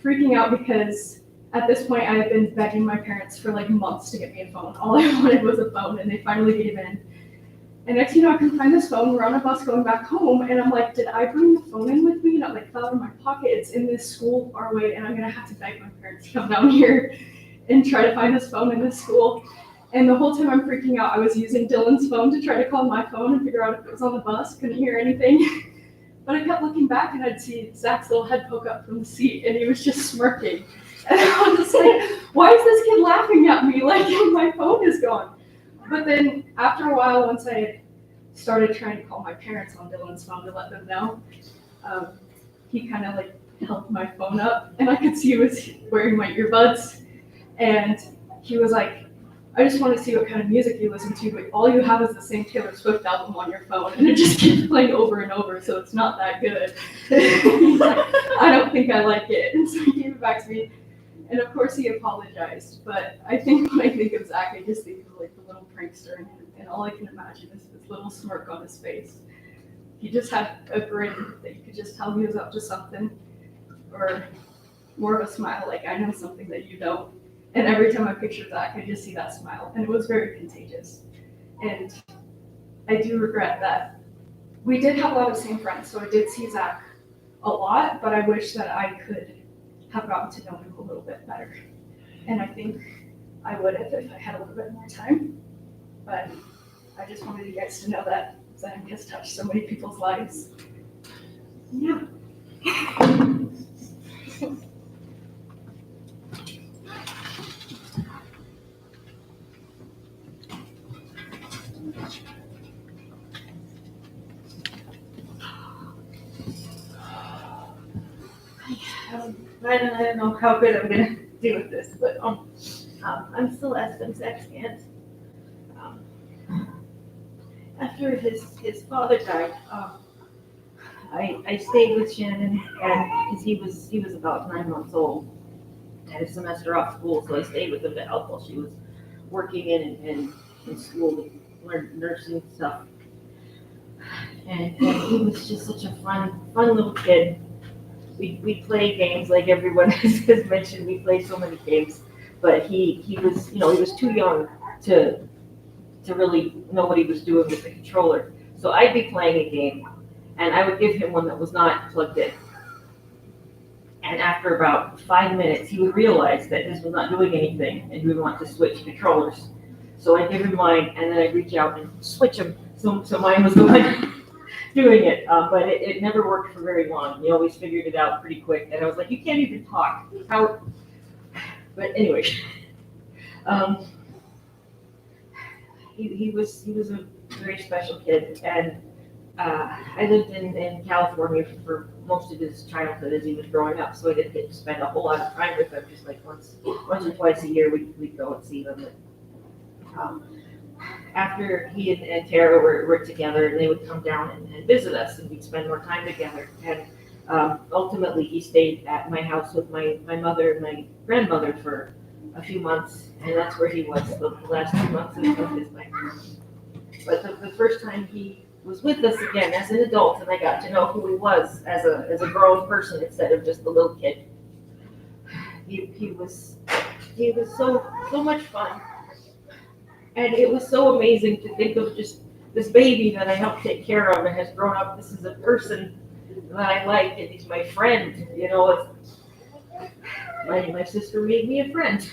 freaking out because at this point, I had been begging my parents for like months to get me a phone. All I wanted was a phone, and they finally gave in. And next thing you know, I can find this phone. We're on a bus going back home, and I'm like, did I bring the phone in with me? And I like fell out of my pocket. It's in this school far away, and I'm gonna have to beg my parents to come down here and try to find this phone in this school. And the whole time I'm freaking out, I was using Dylan's phone to try to call my phone and figure out if it was on the bus. Couldn't hear anything. But I kept looking back, and I'd see Zach's little head poke up from the seat, and he was just smirking. And I was just like, why is this kid laughing at me? Like, my phone is gone. But then after a while, once I had started trying to call my parents on Dylan's phone to let them know, he kind of like held my phone up, and I could see he was wearing my earbuds. And he was like, I just want to see what kind of music you listen to, but all you have is the same Taylor Swift album on your phone, and it just keeps playing over and over, so it's not that good. He's like, I don't think I like it. And so he gave it back to me. And of course he apologized, but I think when I think of Zach, I just think of like the little prankster in him, and all I can imagine is this little smirk on his face. He just had a grin that you could just tell he was up to something, or more of a smile, like I know something that you don't. And every time I picture Zach, I just see that smile, and it was very contagious. And I do regret that. We did have a lot of the same friends, so I did see Zach a lot, but I wish that I could have gotten to know him a little bit better. And I think I would have if I had a little bit more time. But I just wanted you guys to know that Zach has touched so many people's lives. Yeah. I don't know how good I'm gonna do with this, but I'm Celeste. I'm Zach's aunt. After his father died, I stayed with Shannon, and because he was about 9 months old, had a semester off school, so I stayed with him to help while she was working in school to learn nursing stuff. and he was just such a fun little kid. We played games like everyone has mentioned. We played so many games, but he was, he was too young to really know what he was doing with the controller. So I'd be playing a game, and I would give him one that was not plugged in. And after about 5 minutes, he would realize that this was not doing anything, and he would want to switch controllers. So I'd give him mine, and then I'd reach out and switch him. So mine was the one doing it, but it never worked for very long. He always figured it out pretty quick, and I was like, you can't even talk. How? But anyway, he was a very special kid, and I lived in California for most of his childhood as he was growing up, so I didn't get to spend a whole lot of time with him. Just like once or twice a year, we'd go and see them. After he and Tara were together, and they would come down and visit us, and we'd spend more time together. And ultimately, he stayed at my house with my mother and my grandmother for a few months, and that's where he was the last 2 months of his life. But the first time he was with us again as an adult, and I got to know who he was as a grown person instead of just a little kid. He was so much fun. And it was so amazing to think of just this baby that I helped take care of and has grown up. This is a person that I like, and he's my friend. My sister made me a friend.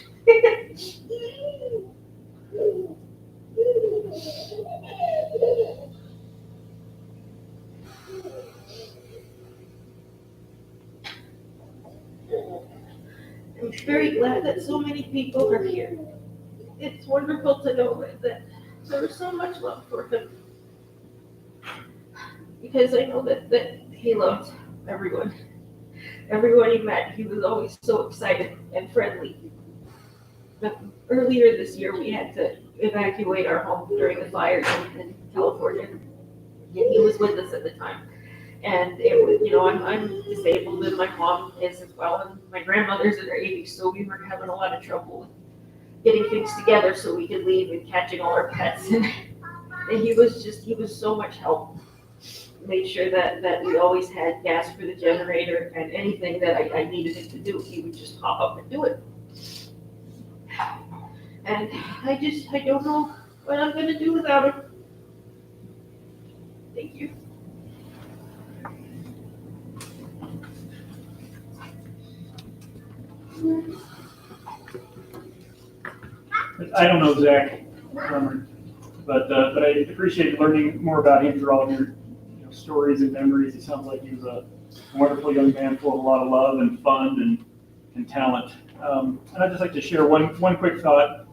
I'm very glad that so many people are here. It's wonderful to know that there is so much love for him. Because I know that he loved everyone. Everyone he met, he was always so excited and friendly. But earlier this year, we had to evacuate our home during the fires in California. And he was with us at the time. And it was, I'm disabled, and my mom is as well, and my grandmother's in her 80s, so we were having a lot of trouble with getting things together so we could leave and catching all our pets. And he was so much help. Made sure that we always had gas for the generator, and anything that I needed him to do, he would just pop up and do it. And I don't know what I'm gonna do without him. Thank you. I don't know Zach, but I appreciate learning more about him through all of your stories and memories. It sounds like he was a wonderful young man full of a lot of love and fun and talent. And I'd just like to share one quick thought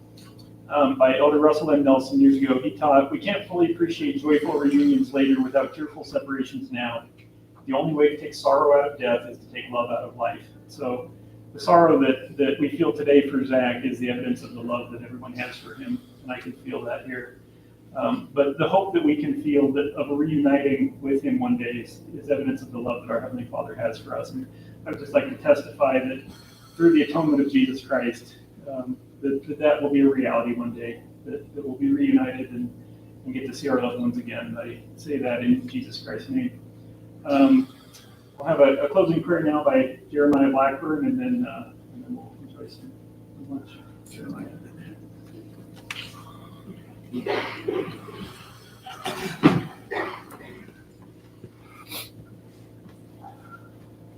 by Elder Russell M. Nelson years ago. He taught, "We can't fully appreciate joyful reunions later without tearful separations now. The only way to take sorrow out of death is to take love out of life." So the sorrow that we feel today for Zach is the evidence of the love that everyone has for him, and I can feel that here. But the hope that we can feel of reuniting with him one day is evidence of the love that our Heavenly Father has for us. And I would just like to testify that through the atonement of Jesus Christ, that will be a reality one day, that we'll be reunited and get to see our loved ones again. I say that in Jesus Christ's name. We'll have a closing prayer now by Jeremiah Blackburn, and then we'll enjoy some lunch. Jeremiah.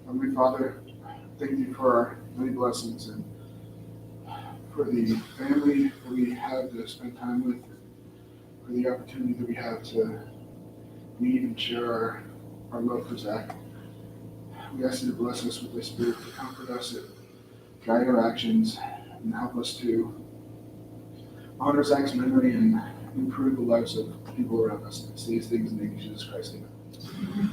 Heavenly Father, thank you for our many blessings and for the family that we have to spend time with, for the opportunity that we have to meet and share our love for Zach. We ask you to bless us with the Spirit to comfort us and guide our actions and help us to honor Zach's memory and improve the lives of people around us. It's these things in the name of Jesus Christ. Amen.